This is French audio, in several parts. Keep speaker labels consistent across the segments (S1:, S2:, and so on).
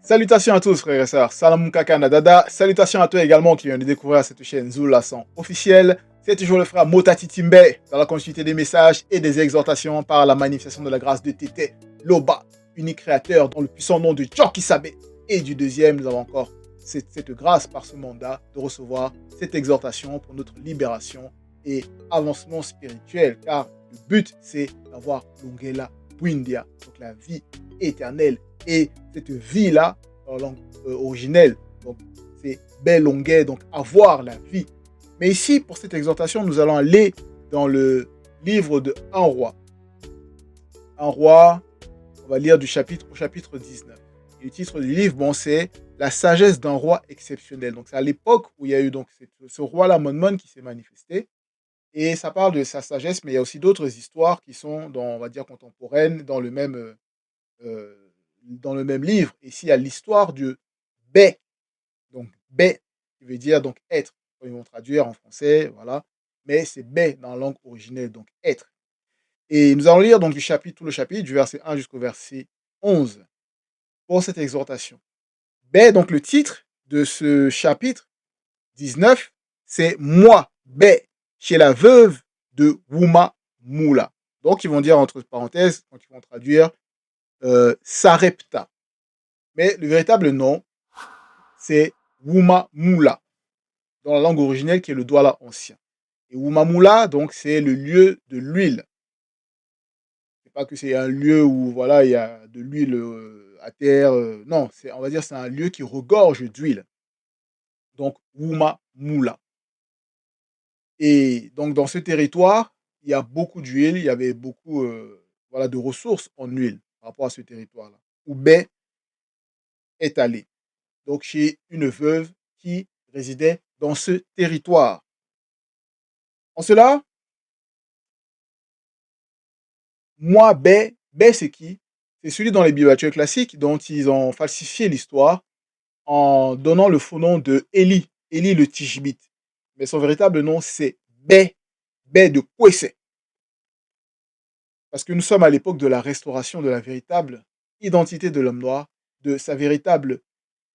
S1: Salutations à tous frères et sœurs, Salam Kaka Nadada, salutations à toi également qui viens de découvrir cette chaîne Zula sans officielle. C'est toujours le frère Motati Timbe dans la continuité des messages et des exhortations par la manifestation de la grâce de Tété, Loba, unique créateur dans le puissant nom de Djoki Sabé. Et du deuxième, nous avons encore cette grâce par ce mandat de recevoir cette exhortation pour notre libération et avancement spirituel, car le but c'est d'avoir l'Ongela Buindia, donc la vie éternelle. Et cette vie-là, en langue originelle, donc c'est Belongé, donc avoir la vie. Mais ici, pour cette exhortation, nous allons aller dans le livre de 1 roi. 1 roi, on va lire du chapitre au chapitre 19. Et le titre du livre, bon, c'est La sagesse d'un roi exceptionnel. Donc c'est à l'époque où il y a eu donc ce roi-là, Monmon, qui s'est manifesté. Et ça parle de sa sagesse, mais il y a aussi d'autres histoires qui sont, on va dire, contemporaines, dans le même livre. Ici, il y a l'histoire de Bé. Donc, Bé, qui veut dire donc être. Ils vont traduire en français, voilà. Mais c'est Bé dans la langue originelle, donc être. Et nous allons lire donc tout le chapitre, du verset 1 jusqu'au verset 11, pour cette exhortation. Bé, donc le titre de ce chapitre 19, c'est Moi, Bé, chez la veuve de Wuma Moula. Donc, ils vont dire entre parenthèses, quand ils vont traduire, Sarepta. Mais le véritable nom, c'est Wuma Moula, dans la langue originelle qui est le Douala ancien. Et Wuma Moula, donc, c'est le lieu de l'huile. C'est pas que c'est un lieu où voilà, il y a de l'huile à terre. Non, on va dire c'est un lieu qui regorge d'huile. Donc, Wuma Moula. Et donc, dans ce territoire, il y a beaucoup d'huile, il y avait beaucoup voilà, de ressources en huile par rapport à ce territoire-là, où Bé est allé. Donc chez une veuve qui résidait dans ce territoire. En cela, moi, Bé, c'est qui? C'est celui dans les bibliothèques classiques dont ils ont falsifié l'histoire en donnant le faux nom de Élie, Élie le Tishbite. Mais son véritable nom, c'est Bé, Bé de Kwese. Parce que nous sommes à l'époque de la restauration de la véritable identité de l'homme noir, de sa véritable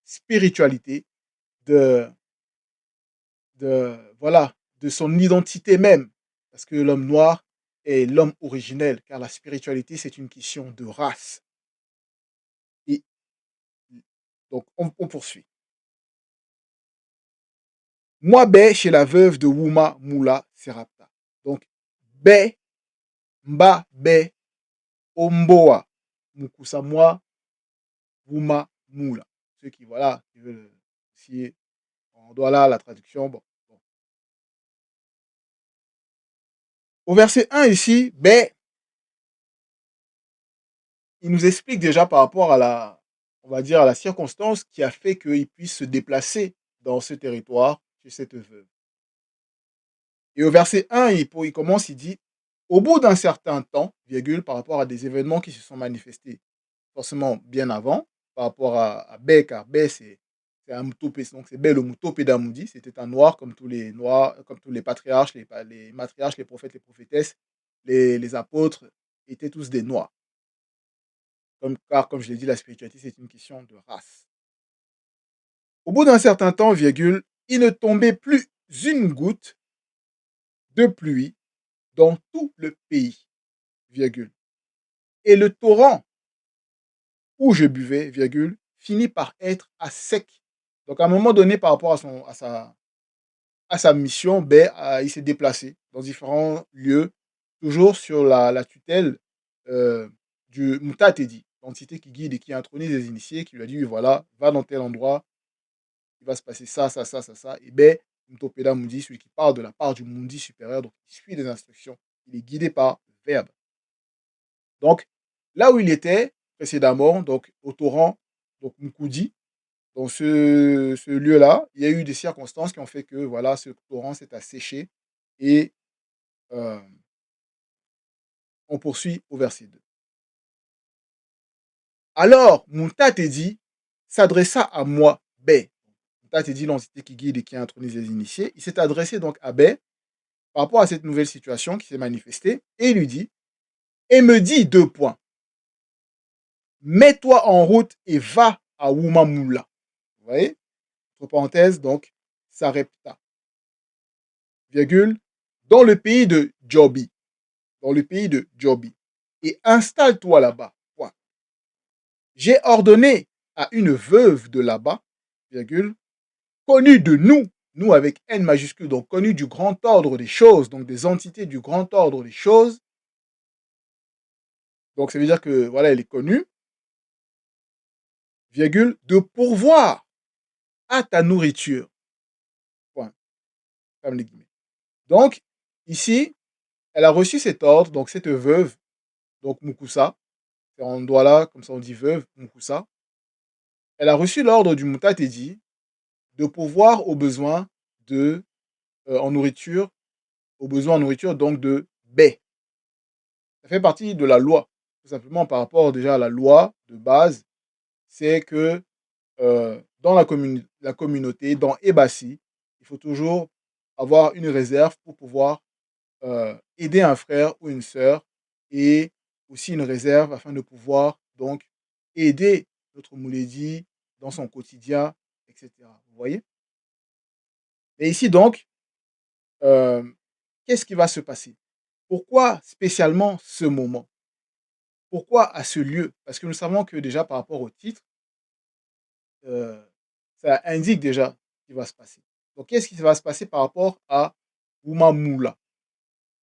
S1: spiritualité, de, voilà, de son identité même. Parce que l'homme noir est l'homme originel, car la spiritualité, c'est une question de race. Et donc, on poursuit. Moi, Bé, chez la veuve de Wuma Moula Serapta. Donc, Bé, Mba, Bé, Omboa, Mukusa, moi, Wuma Moula. Ceux qui, voilà, qui veulent, si on doit là la traduction, bon. Au verset 1 ici, Bé, il nous explique déjà par rapport à on va dire, à la circonstance qui a fait qu'il puisse se déplacer dans ce territoire chez cette veuve. Et au verset 1, il commence, il dit, au bout d'un certain temps, virgule, par rapport à des événements qui se sont manifestés forcément bien avant, par rapport à Bé, car Bé, c'est un Moutopé, donc c'est Bé le Moutopé d'Amoudi, c'était un noir comme tous les noirs, comme tous les patriarches, les matriarches, les prophètes, les prophétesses, les apôtres étaient tous des noirs. Car, comme je l'ai dit, la spiritualité, c'est une question de race. Au bout d'un certain temps, virgule, il ne tombait plus une goutte de pluie dans tout le pays, virgule. Et le torrent où je buvais, virgule, finit par être à sec. Donc, à un moment donné, par rapport à sa mission, il s'est déplacé dans différents lieux, toujours sur la tutelle du Mutatedi, l'entité qui guide et qui intronise les initiés, qui lui a dit, voilà, va dans tel endroit, il va se passer ça, ça, ça, ça, ça. Et bien, Mtopeda Mundi, celui qui parle de la part du Mundi supérieur, donc il suit des instructions, il est guidé par le verbe. Donc, là où il était précédemment, donc au torrent, donc Mukudi, dans ce lieu-là, il y a eu des circonstances qui ont fait que voilà, ce torrent s'est asséché et euh, on poursuit au verset 2. Alors, Muntatedi s'adressa à moi, Bé. Muntatedi, l'entité qui guide et qui intronise les initiés, il s'est adressé donc à Bé par rapport à cette nouvelle situation qui s'est manifestée et il lui dit, et me dit 2 points. Mets-toi en route et va à Wumamula. Vous voyez? Entre parenthèses, donc, Sarepta, virgule, dans le pays de Jobi. Dans le pays de Jobi. Et installe-toi là-bas. Point. J'ai ordonné à une veuve de là-bas, virgule, connue de nous, nous avec N majuscule, donc connue du grand ordre des choses, donc des entités du grand ordre des choses. Donc ça veut dire que, voilà, elle est connue, virgule, de pourvoir à ta nourriture. Point. Ferme les guillemets. Donc, ici, elle a reçu cet ordre, donc cette veuve, donc Mukusa, on doit là, comme ça on dit veuve, Mukusa, elle a reçu l'ordre du Mutatedi de pourvoir aux besoins de, en nourriture, aux besoins en nourriture, donc de baie. Ça fait partie de la loi, tout simplement par rapport déjà à la loi de base, c'est que dans la communauté, dans Ebassi, il faut toujours avoir une réserve pour pouvoir aider un frère ou une sœur et aussi une réserve afin de pouvoir donc aider notre Mouledi dans son quotidien, etc. Vous voyez? Et ici donc, euh, qu'est-ce qui va se passer? Pourquoi spécialement ce moment? Pourquoi à ce lieu? Parce que nous savons que déjà par rapport au titre, euh, ça indique déjà ce qui va se passer. Donc qu'est-ce qui va se passer par rapport à Ouma Moula?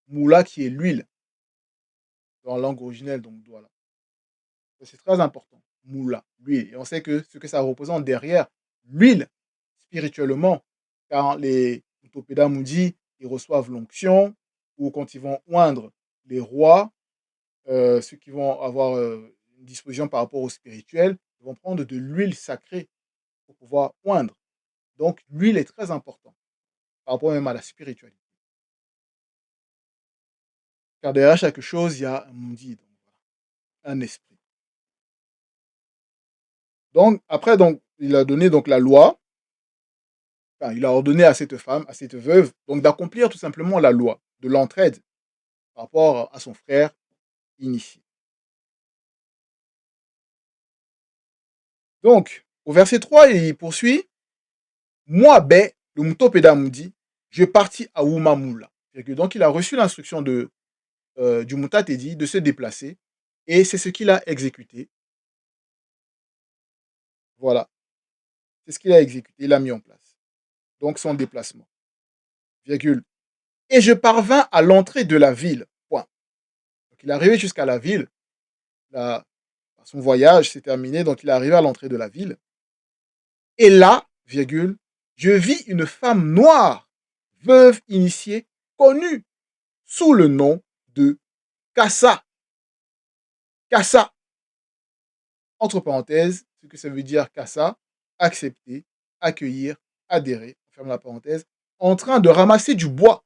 S1: Moula qui est l'huile dans la langue originelle, donc voilà. C'est très important. Moula, l'huile. Et on sait que ce que ça représente derrière l'huile, spirituellement, quand les Utopéda Moudi, ils reçoivent l'onction, ou quand ils vont oindre les rois, ceux qui vont avoir une disposition par rapport au spirituel, ils vont prendre de l'huile sacrée pour pouvoir oindre. Donc l'huile est très importante par rapport même à la spiritualité. Car derrière chaque chose, il y a un mundi, donc, voilà, un esprit. Donc après, donc, il a donné donc la loi. Enfin, il a ordonné à cette femme, à cette veuve, donc d'accomplir tout simplement la loi de l'entraide par rapport à son frère initié. Donc, au verset 3, il poursuit: Moi, ben, le Mutopeda dit, je partis à Oumamula. Donc, il a reçu l'instruction du Mutatedi de se déplacer et c'est ce qu'il a exécuté. Voilà, c'est ce qu'il a exécuté, il a mis en place. Donc, son déplacement. Virgule. Et je parvins à l'entrée de la ville. Point. Donc, il est arrivé jusqu'à la ville. La, Son voyage s'est terminé, donc il est arrivé à l'entrée de la ville. Et là, virgule, je vis une femme noire, veuve initiée, connue sous le nom de Kassa. Kassa, entre parenthèses, ce que ça veut dire Kassa, accepter, accueillir, adhérer, on ferme la parenthèse, en train de ramasser du bois.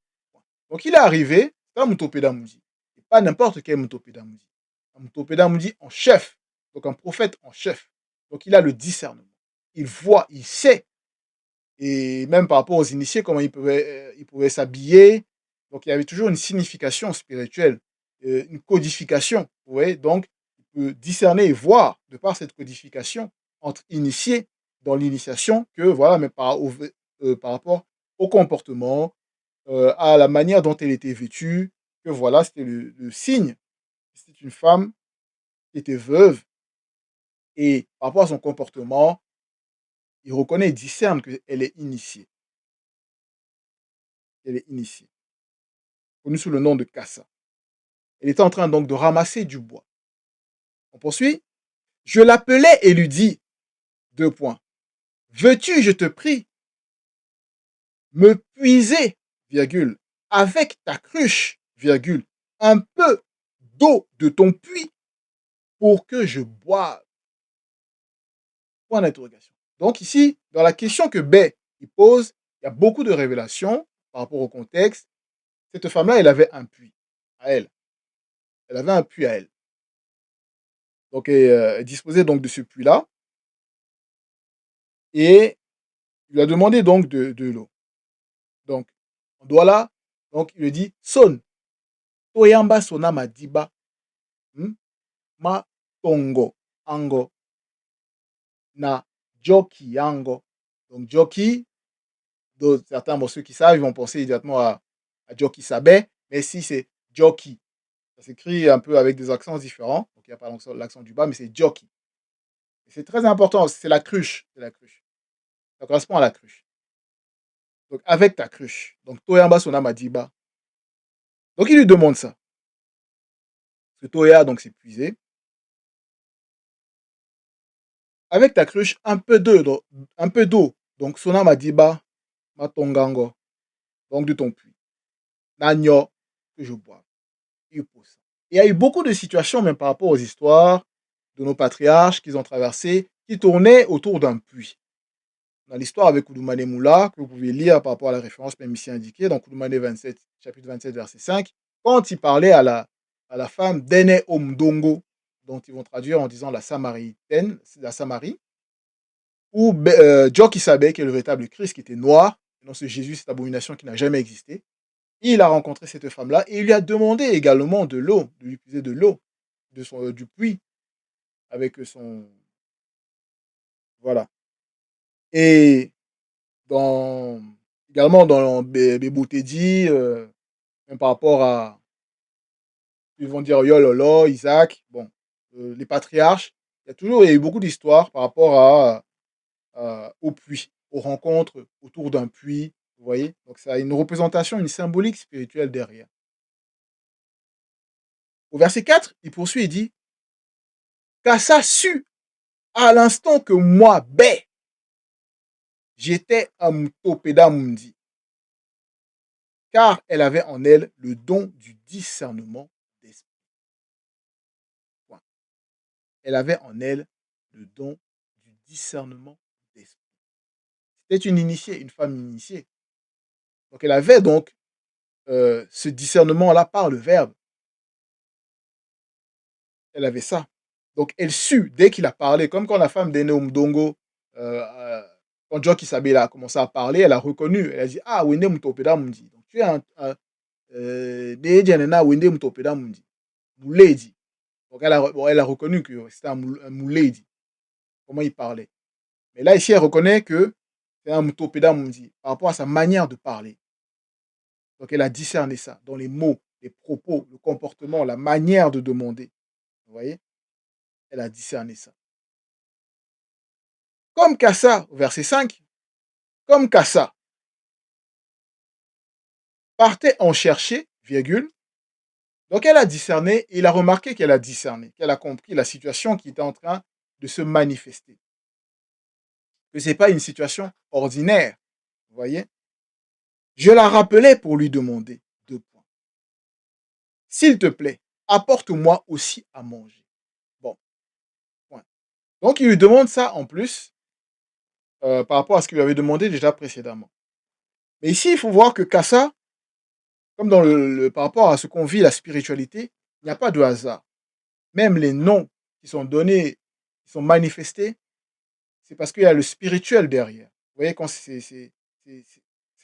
S1: Donc il est arrivé, c'est un Mutopeda Moudi, et pas n'importe quel Mutopeda Moudi. Un Mutopeda Moudi en chef, donc un prophète en chef. Donc il a le discernement. Il voit, il sait. Et même par rapport aux initiés, comment ils pouvaient s'habiller. Donc il y avait toujours une signification spirituelle, une codification. Vous voyez, donc il peut discerner et voir, de par cette codification, entre initiés dans l'initiation, que voilà, mais par rapport au comportement, à la manière dont elle était vêtue, que voilà, c'était le signe. C'était une femme qui était veuve, et par rapport à son comportement, il reconnaît et discerne qu'elle est initiée. Elle est initiée, connue sous le nom de Kassa. Elle était en train donc de ramasser du bois. On poursuit. Je l'appelai et lui dis, deux points, veux-tu, je te prie, me puiser, virgule, avec ta cruche, virgule, un peu d'eau de ton puits pour que je boive. Point d'interrogation. Donc ici, dans la question que B il pose, il y a beaucoup de révélations par rapport au contexte. Cette femme-là, elle avait un puits à elle. Elle avait un puits à elle. Donc elle disposait donc de ce puits-là. Et il lui a demandé donc de l'eau. Donc, on doit là, donc il lui dit, Son, Toyamba Sona Madiba, ma Tongo, Ango. na Joki yango. Donc Joki, certains, bon, ceux qui savent, ils vont penser immédiatement à Joki Sabé, mais si c'est Joki, ça s'écrit un peu avec des accents différents, donc il n'y a pas l'accent du bas, mais c'est Joki. Et c'est très important, c'est la cruche, c'est la cruche. Ça correspond à la cruche. Donc avec ta cruche. Donc Toyamba Sona Madiba. Donc il lui demande ça. Ce Toya, donc c'est puisé. Avec ta cruche, un peu d'eau. Donc Sona Madiba, Matongango. Donc de ton puits. Nagno, que je bois. Il y a eu beaucoup de situations, même par rapport aux histoires de nos patriarches qu'ils ont traversées, qui tournaient autour d'un puits. Dans l'histoire avec Koudoumane Moula, que vous pouvez lire par rapport à la référence même ici indiquée, dans Koudoumane 27, chapitre 27, verset 5, quand il parlait à la femme d'Ene Omdongo, dont ils vont traduire en disant la Samaritaine, la Samarie, ou Jock Isabé, qui est le véritable Christ, qui était noir, non, ce Jésus, cette abomination qui n'a jamais existé. Il a rencontré cette femme-là et il lui a demandé également de l'eau, de lui puiser de l'eau du puits avec son. Voilà. Et dans, également dans Bébou Teddy, même par rapport à. Ils vont dire Yololo, Isaac, bon, les patriarches, il y a eu beaucoup d'histoires par rapport au puits, aux rencontres autour d'un puits, vous voyez. Donc ça a une représentation, une symbolique spirituelle derrière. Au verset 4, il poursuit et dit Kassa sut à l'instant que moi, bé, j'étais un Mutopeda Mundi, car elle avait en elle le don du discernement d'esprit. Elle avait en elle le don du discernement d'esprit. C'était une initiée, une femme initiée. Donc elle avait donc ce discernement-là par le verbe. Elle avait ça. Donc elle sut, dès qu'il a parlé, comme quand la femme d'Eneum Dongo, quand Jock Isabella a commencé à parler, elle a reconnu, elle a dit Ah, Wende Mutopeda Mundi. Donc tu es un Dejanena Wende Mutopeda Mundi. Mouledi. Donc elle a reconnu que c'était un Mouledi. Comment il parlait. Mais là, ici, elle reconnaît que c'est un Mutopeda Mundi par rapport à sa manière de parler. Donc elle a discerné ça dans les mots, les propos, le comportement, la manière de demander. Vous voyez? Elle a discerné ça. Comme Kassa, au verset 5, comme Kassa partait en chercher, virgule, donc elle a discerné, et il a remarqué qu'elle a discerné, qu'elle a compris la situation qui était en train de se manifester. Que ce n'est pas une situation ordinaire, vous voyez. Je la rappelais pour lui demander 2 points. S'il te plaît, apporte-moi aussi à manger. Bon, point. Donc il lui demande ça en plus, par rapport à ce qu'il lui avait demandé déjà précédemment. Mais ici, il faut voir que Kassa, comme par rapport à ce qu'on vit, la spiritualité, il n'y a pas de hasard. Même les noms qui sont donnés, qui sont manifestés, c'est parce qu'il y a le spirituel derrière. Vous voyez, quand c'est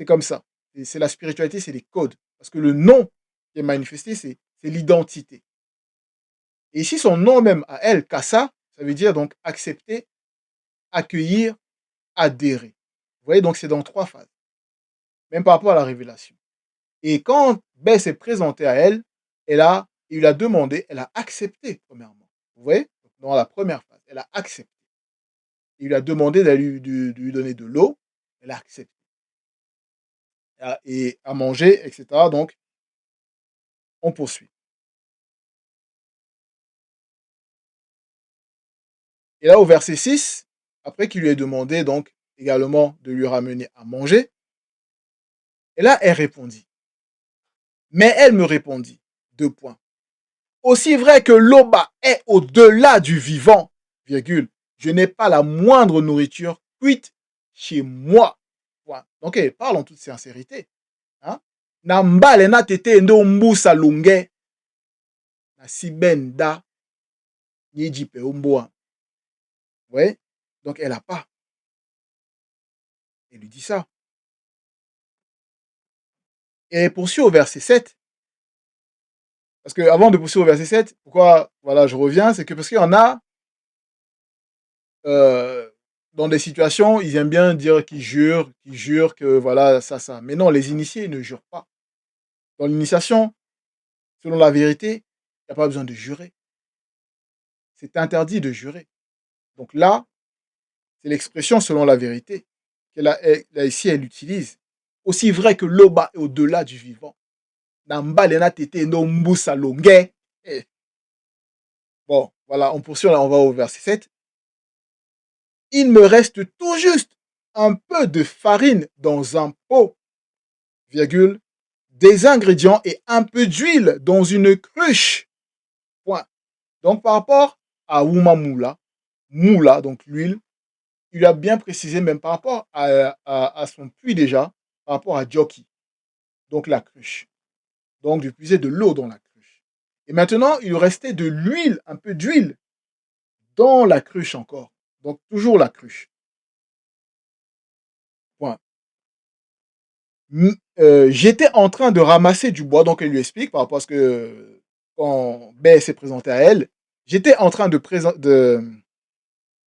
S1: comme ça. C'est la spiritualité, c'est les codes. Parce que le nom qui est manifesté, c'est l'identité. Et ici, son nom même à elle, Kassa, ça veut dire donc accepter, accueillir, adhérer. Vous voyez, donc c'est dans 3 phases. Même par rapport à la révélation. Et quand Ben s'est présenté à elle, il lui a demandé, elle a accepté, premièrement. Vous voyez? Dans la première phase, elle a accepté. Il lui a demandé de lui donner de l'eau, elle a accepté. Et à manger, etc. Donc, on poursuit. Et là, au verset 6, après qu'il lui ait demandé donc également de lui ramener à manger, et là, elle répondit. Mais elle me répondit, 2 points. Aussi vrai que l'Oba est au-delà du vivant, virgule, je n'ai pas la moindre nourriture cuite chez moi. Point. Donc, elle parle en toute sincérité. Hein? Na mbale na tete ndo mbusa lunge. Na sibenda. Yeji pe umboa. Vous voyez? Donc, elle n'a pas. Elle lui dit ça. Et elle poursuit au verset 7. Parce que avant de poursuivre au verset 7, pourquoi voilà, je reviens, c'est que parce qu'il y en a dans des situations, ils aiment bien dire qu'ils jurent que voilà, ça. Mais non, les initiés ils ne jurent pas. Dans l'initiation, selon la vérité, il y a pas besoin de jurer. C'est interdit de jurer. Donc là, c'est l'expression selon la vérité ici, elle utilise. Aussi vrai que l'Oba est au-delà du vivant. Nambalena tete no mbusa longue. Eh, bon, voilà, on poursuit, là, on va au verset 7. Il me reste tout juste un peu de farine dans un pot, virgule, des ingrédients et un peu d'huile dans une cruche. Point. Donc, par rapport à Wuma Moula, donc l'huile, il a bien précisé, même par rapport à son puits déjà, par rapport à Jockey, donc la cruche. Donc, de puiser de l'eau dans la cruche. Et maintenant, il lui restait de l'huile, un peu d'huile, dans la cruche encore. Donc, toujours la cruche. Point. J'étais en train de ramasser du bois, donc elle lui explique par rapport à ce que quand B s'est présenté à elle, j'étais en train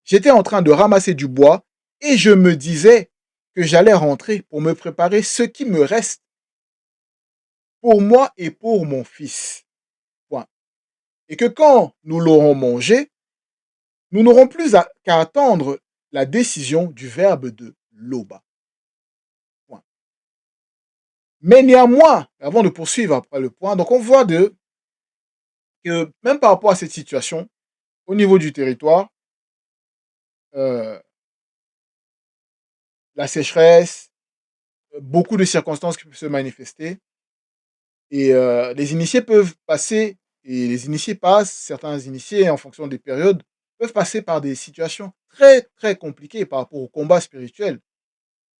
S1: j'étais en train de ramasser du bois et je me disais que j'allais rentrer pour me préparer ce qui me reste pour moi et pour mon fils. Point. Et que quand nous l'aurons mangé, nous n'aurons plus qu'à attendre la décision du verbe de Loba. Point. Mais néanmoins, avant de poursuivre après le point, donc on voit que même par rapport à cette situation, au niveau du territoire, euh, la sécheresse, beaucoup de circonstances qui peuvent se manifester, et les initiés peuvent passer, et les initiés passent, certains initiés, en fonction des périodes, peuvent passer par des situations très, très compliquées par rapport au combat spirituel,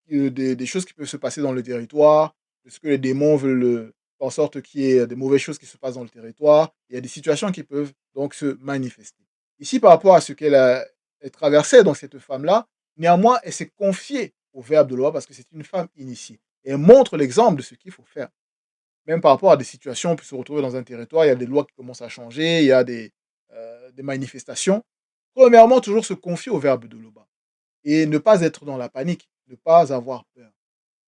S1: des choses qui peuvent se passer dans le territoire, de ce que les démons veulent en sorte qu'il y ait des mauvaises choses qui se passent dans le territoire. Il y a des situations qui peuvent donc se manifester. Ici, par rapport à ce qu'elle a traversé, donc cette femme-là, néanmoins, elle s'est confiée au verbe de loi parce que c'est une femme initiée. Et elle montre l'exemple de ce qu'il faut faire. Même par rapport à des situations, on peut se retrouver dans un territoire, il y a des lois qui commencent à changer, il y a des manifestations. Premièrement, toujours se confier au verbe de Loba et ne pas être dans la panique, ne pas avoir peur.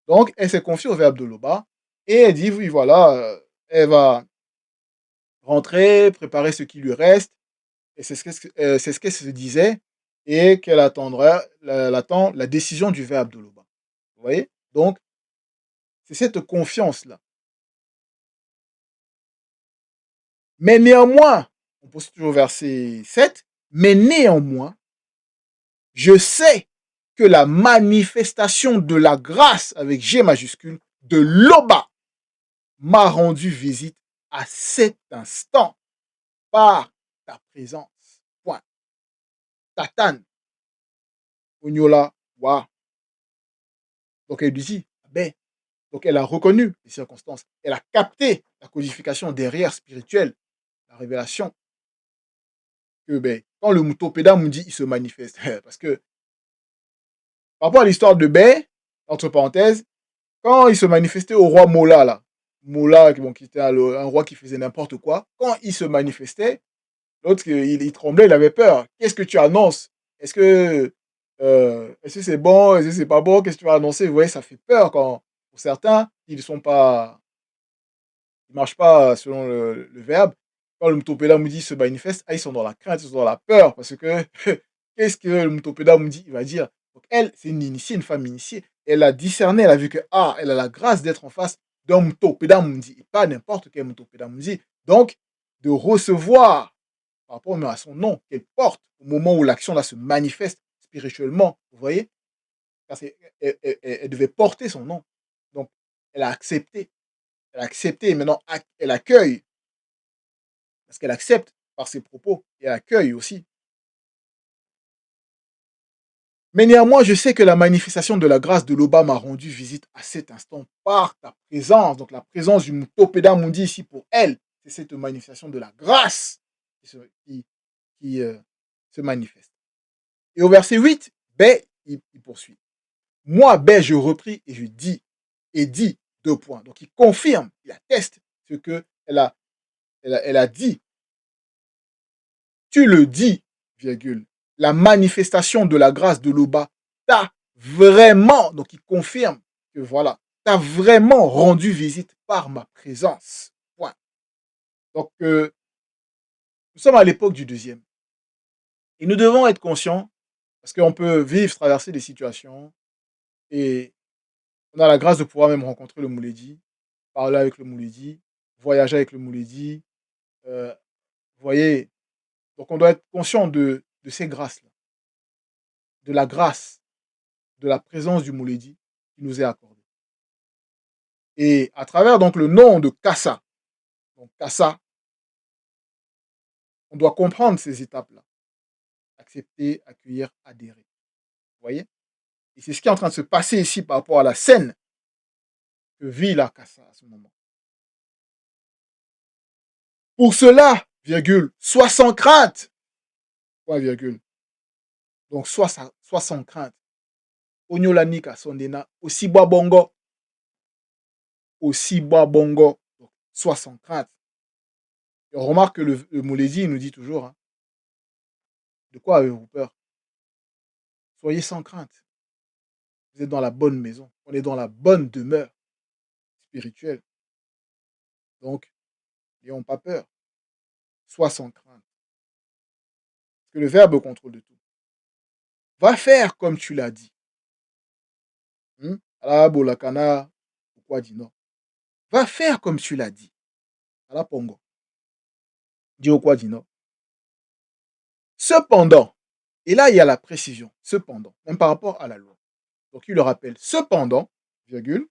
S1: Donc, elle s'est confiée au verbe de Loba et elle dit, oui, voilà, elle va rentrer, préparer ce qui lui reste, et c'est ce qu'elle se disait, et qu'elle attend la décision du verbe de Loba. Vous voyez? Donc, c'est cette confiance-là. Mais néanmoins, on poursuit toujours au verset 7, mais néanmoins, je sais que la manifestation de la grâce avec G majuscule de Loba m'a rendu visite à cet instant par ta présence. Point. Tatane, Onyola, wa. Donc elle lui dit, ben, donc elle a reconnu les circonstances, elle a capté la codification derrière spirituelle, la révélation, que ben, quand le Mutopéda dit, il se manifeste. Parce que par rapport à l'histoire de Bé, entre parenthèses, quand il se manifestait au roi Mola, là, Mola, bon, qui était un roi qui faisait n'importe quoi, quand il se manifestait, l'autre, il tremblait, il avait peur. Qu'est-ce que tu annonces? Est-ce que c'est bon? Est-ce que c'est pas bon? Qu'est-ce que tu vas annoncer? Vous voyez, ça fait peur quand, pour certains, ils ne marchent pas selon le verbe. Quand le Mutopéda Moudi se manifeste, ils sont dans la crainte, ils sont dans la peur, parce que qu'est-ce que le Mutopéda Moudi il va dire? Donc elle, c'est une initiée, une femme initiée. Elle a discerné, elle a vu que, elle a la grâce d'être en face d'un Mutopéda Moudi, et pas n'importe quel Mutopéda Moudi. Donc, de recevoir, par rapport même à son nom qu'elle porte, au moment où l'action là se manifeste spirituellement, vous voyez? Parce elle devait porter son nom. Donc, elle a accepté. Elle a accepté et maintenant elle accueille, parce qu'elle accepte par ses propos, et elle accueille aussi. Mais néanmoins, je sais que la manifestation de la grâce de l'Oba m'a rendu visite à cet instant par ta présence. Donc la présence du Mutopéda Mundi ici pour elle, c'est cette manifestation de la grâce qui, qui se manifeste. Et au verset 8, ben, il poursuit. Moi, ben, je repris et dit, deux points. Donc il confirme, il atteste ce qu'elle elle a dit. Tu le dis, virgule. La manifestation de la grâce de l'Oba t'as vraiment, donc il confirme que voilà, t'as vraiment rendu visite par ma présence. Point. Donc, nous sommes à l'époque du deuxième. Et nous devons être conscients, parce qu'on peut vivre, traverser des situations, et on a la grâce de pouvoir même rencontrer le Mouledi, parler avec le Mouledi, voyager avec le Mouledi. Vous voyez, donc on doit être conscient de ces grâces-là, de la grâce, de la présence du Mouledi qui nous est accordée. Et à travers donc le nom de Kassa, donc Kassa, on doit comprendre ces étapes-là. Accepter, accueillir, adhérer. Vous voyez? Et c'est ce qui est en train de se passer ici par rapport à la scène que vit la Kassa à ce moment. Pour cela, virgule, sois sans crainte. Point virgule. Donc, sois sans crainte. Onyolanika sondena, aussi bois bongo. Aussi bois bongo. Donc, sois sans crainte. Et on remarque que le Mouledi nous dit toujours, hein, de quoi avez-vous peur? Soyez sans crainte. Vous êtes dans la bonne maison. On est dans la bonne demeure spirituelle. Donc, n'ayons pas peur. Sois sans crainte. Parce que le Verbe contrôle de tout. Va faire comme tu l'as dit. Ala bolakana, pourquoi dit non? Va faire comme tu l'as dit. Ala pongo. Dis au quoi dit non? Cependant, et là il y a la précision, cependant, même par rapport à la loi. Donc il le rappelle, cependant, virgule,